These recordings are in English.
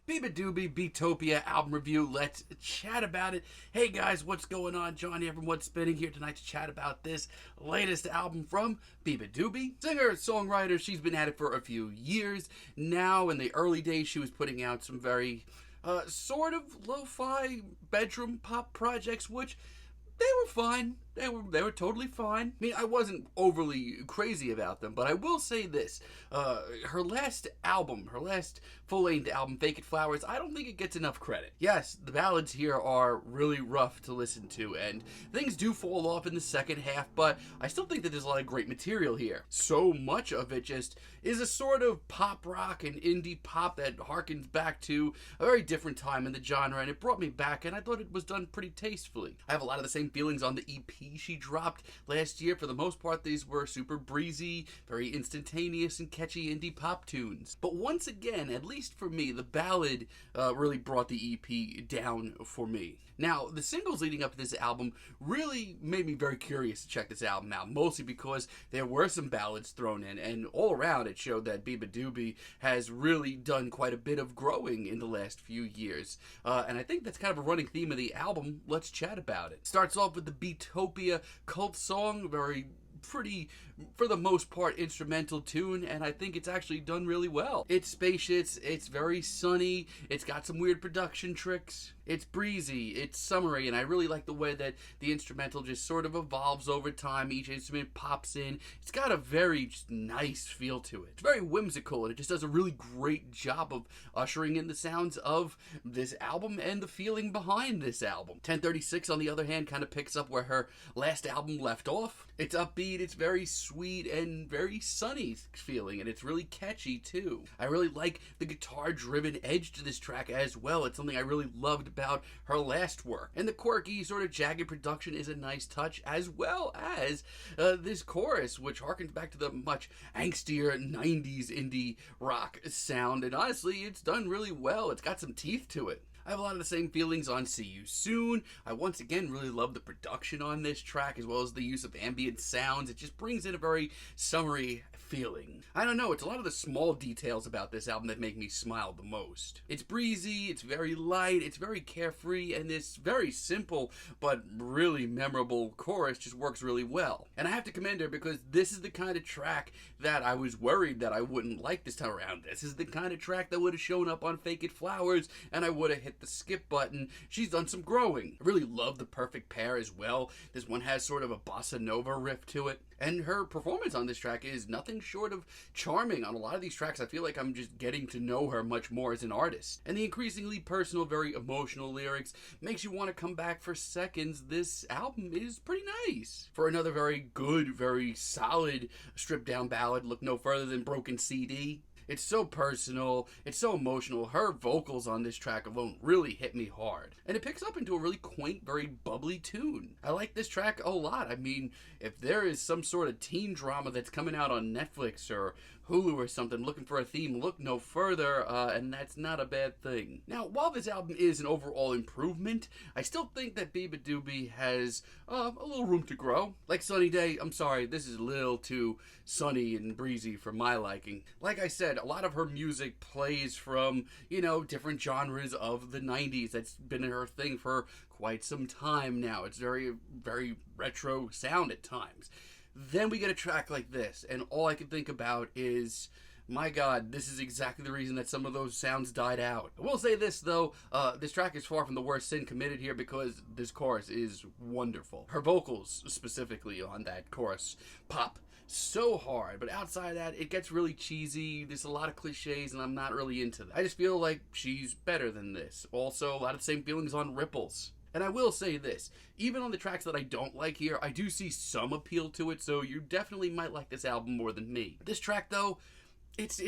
Beabadoobee Beatopia album review. Let's chat about it. Hey guys, what's going on? Johnny Everyone's Spinning here tonight to chat about this latest album from Beabadoobee. Singer-Songwriter, she's been at it for a few years now. In the early days, she was putting out some very sort of lo-fi bedroom pop projects, which they were fine. They were totally fine. I mean, I wasn't overly crazy about them, but I will say this. Her last album, her last full-length album, Fake It Flowers, I don't think it gets enough credit. Yes, the ballads here are really rough to listen to, and things do fall off in the second half, but I still think that there's a lot of great material here. So much of it just is a sort of pop rock and indie pop that harkens back to a very different time in the genre, and it brought me back, and I thought it was done pretty tastefully. I have a lot of the same feelings on the EP she dropped last year. For the most part, these were super breezy, very instantaneous and catchy indie pop tunes. But once again, at least for me, the ballad really brought the EP down for me. Now, the singles leading up to this album really made me very curious to check this album out, mostly because there were some ballads thrown in, and all around it showed that Beabadoobee has really done quite a bit of growing in the last few years. And I think that's kind of a running theme of the album. Let's chat about it. Starts off with the Beatopia Cultsong, very pretty, for the most part, instrumental tune, and I think it's actually done really well. It's spacious, it's very sunny, it's got some weird production tricks, it's breezy, it's summery, and I really like the way that the instrumental just sort of evolves over time. Each instrument pops in. It's got a very just nice feel to it. It's very whimsical, and it just does a really great job of ushering in the sounds of this album and the feeling behind this album. 1036, on the other hand, kind of picks up where her last album left off. It's upbeat, it's very sweet and very sunny feeling, and it's really catchy too. I really like the guitar-driven edge to this track as well. It's something I really loved about her last work. And the quirky, sort of jagged production is a nice touch, as well as this chorus, which harkens back to the much angstier 90s indie rock sound. And honestly, it's done really well. It's got some teeth to it. I have a lot of the same feelings on See You Soon. I once again really love the production on this track, as well as the use of ambient sounds. It just brings in a very summery feeling. I don't know, it's a lot of the small details about this album that make me smile the most. It's breezy, it's very light, it's very carefree, and this very simple but really memorable chorus just works really well. And I have to commend her, because this is the kind of track that I was worried that I wouldn't like this time around. This is the kind of track that would have shown up on Fake It Flowers, and I would have hit the skip button. She's done some growing. I really love the perfect pair as well. This one has sort of a bossa nova riff to it. And her performance on this track is nothing short of charming. On a lot of these tracks, I feel like I'm just getting to know her much more as an artist. And the increasingly personal, very emotional lyrics makes you want to come back for seconds. This album is pretty nice. For another very good, very solid stripped down ballad, look no further than Broken CD. It's so personal, it's so emotional. Her vocals on this track alone really hit me hard. And it picks up into a really quaint, very bubbly tune. I like this track a lot. I mean, if there is some sort of teen drama that's coming out on Netflix or Hulu or something looking for a theme, look no further, and that's not a bad thing. Now, while this album is an overall improvement, I still think that Beabadoobee has a little room to grow. Like Sunny Day, I'm sorry, this is a little too sunny and breezy for my liking. Like I said, a lot of her music plays from, different genres of the 90s. That's been her thing for quite some time now. It's very, very retro sound at times. Then we get a track like this, and all I can think about is, my God, this is exactly the reason that some of those sounds died out. I will say this, though, this track is far from the worst sin committed here, because this chorus is wonderful. Her vocals, specifically on that chorus, pop so hard, but outside of that, it gets really cheesy. There's a lot of cliches, and I'm not really into that. I just feel like she's better than this. Also, a lot of the same feelings on Ripples. And I will say this, even on the tracks that I don't like here, I do see some appeal to it, so you definitely might like this album more than me. This track, though, it's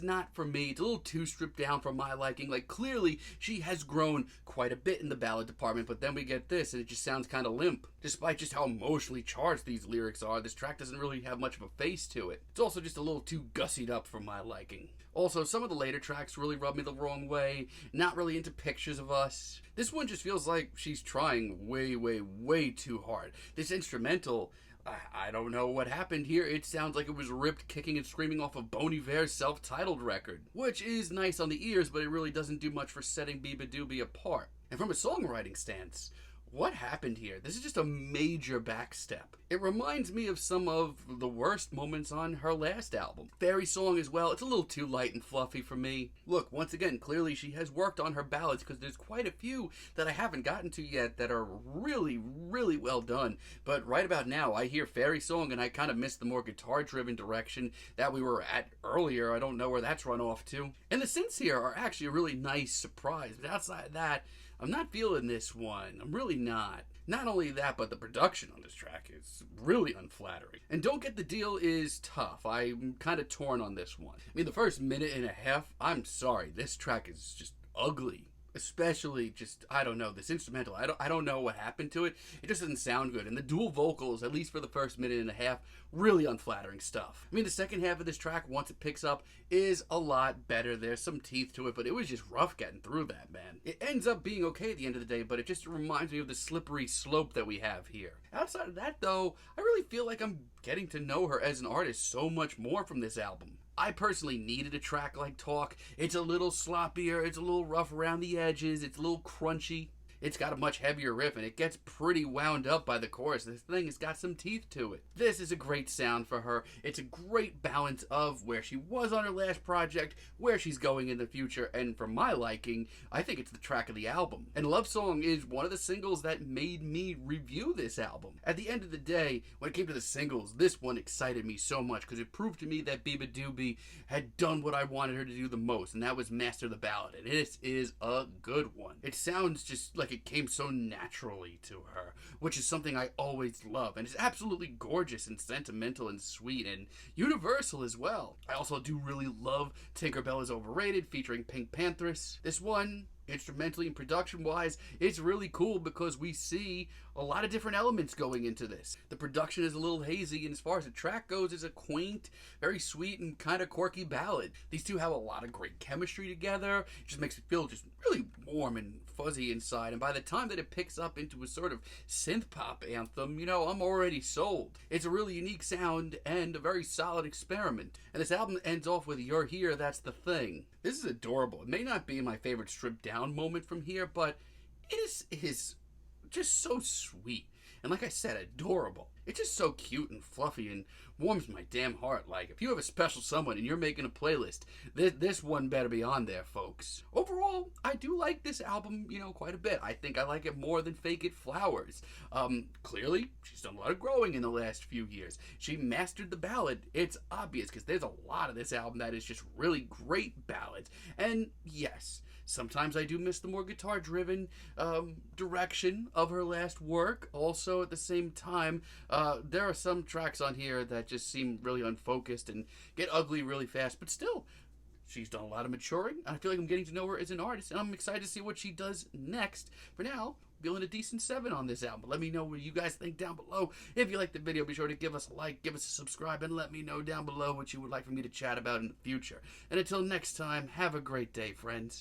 not for me. It's a little too stripped down for my liking. Like, clearly, she has grown quite a bit in the ballad department, but then we get this, and it just sounds kind of limp. Despite just how emotionally charged these lyrics are, this track doesn't really have much of a face to it. It's also just a little too gussied up for my liking. Also, some of the later tracks really rub me the wrong way. Not really into Pictures of Us. This one just feels like she's trying way, way, way too hard. This instrumental I don't know what happened here. It sounds like it was ripped kicking and screaming off of Bon Iver's self-titled record, which is nice on the ears, but it really doesn't do much for setting Beabadoobee apart. And from a songwriting stance, what happened here? This is just a major backstep. It reminds me of some of the worst moments on her last album. Fairy Song as well, it's a little too light and fluffy for me. Look, once again, clearly she has worked on her ballads because there's quite a few that I haven't gotten to yet that are really, really well done. But right about now, I hear Fairy Song and I kind of miss the more guitar-driven direction that we were at earlier. I don't know where that's run off to. And the synths here are actually a really nice surprise. But outside of that, I'm not feeling this one. I'm really not. Not only that, but the production on this track is really unflattering. And Don't Get the Deal is tough. I'm kind of torn on this one. I mean, the first minute and a half, I'm sorry, this track is just ugly. Especially just, I don't know, this instrumental. I don't know what happened to it. It just doesn't sound good. And the dual vocals, at least for the first minute and a half, really unflattering stuff. I mean, the second half of this track, once it picks up, is a lot better. There's some teeth to it, but it was just rough getting through that, man. It ends up being okay at the end of the day, but it just reminds me of the slippery slope that we have here. Outside of that, though, I really feel like I'm getting to know her as an artist so much more from this album. I personally needed a track like Talk. It's a little sloppier, it's a little rough around the edges, it's a little crunchy. It's got a much heavier riff, and it gets pretty wound up by the chorus. This thing has got some teeth to it. This is a great sound for her. It's a great balance of where she was on her last project, where she's going in the future, and for my liking, I think it's the track of the album. And Lovesong is one of the singles that made me review this album. At the end of the day, when it came to the singles, this one excited me so much because it proved to me that Beabadoobee had done what I wanted her to do the most, and that was master the ballad. And this is a good one. It sounds just like it came so naturally to her, which is something I always love, and it's absolutely gorgeous and sentimental and sweet and universal as well. I also do really love Tinkerbell is Overrated featuring Pink Panthers. This one, instrumentally and production wise, it's really cool because we see a lot of different elements going into this. The production is a little hazy, and as far as the track goes, it's a quaint, very sweet and kind of quirky ballad. These two have a lot of great chemistry together. It just makes me feel just really warm and fuzzy inside, and by the time that it picks up into a sort of synth pop anthem, you know, I'm already sold. It's a really unique sound and a very solid experiment. And this album ends off with You're Here, That's the Thing. This is adorable. It may not be my favorite stripped down moment from here, but it is just so sweet. And like I said, adorable. It's just so cute and fluffy and warms my damn heart. Like, if you have a special someone and you're making a playlist, this one better be on there, folks. Overall, I do like this album, you know, quite a bit. I think I like it more than Fake It Flowers. Clearly, she's done a lot of growing in the last few years. She mastered the ballad. It's obvious, because there's a lot of this album that is just really great ballads. And yes, sometimes I do miss the more guitar-driven direction of her last work. Also, at the same time, there are some tracks on here that just seem really unfocused and get ugly really fast, but still, she's done a lot of maturing. I feel like I'm getting to know her as an artist, and I'm excited to see what she does next. For now, feeling a decent 7 on this album. Let me know what you guys think down below. If you liked the video, be sure to give us a like, give us a subscribe, and let me know down below what you would like for me to chat about in the future. And until next time, have a great day, friends.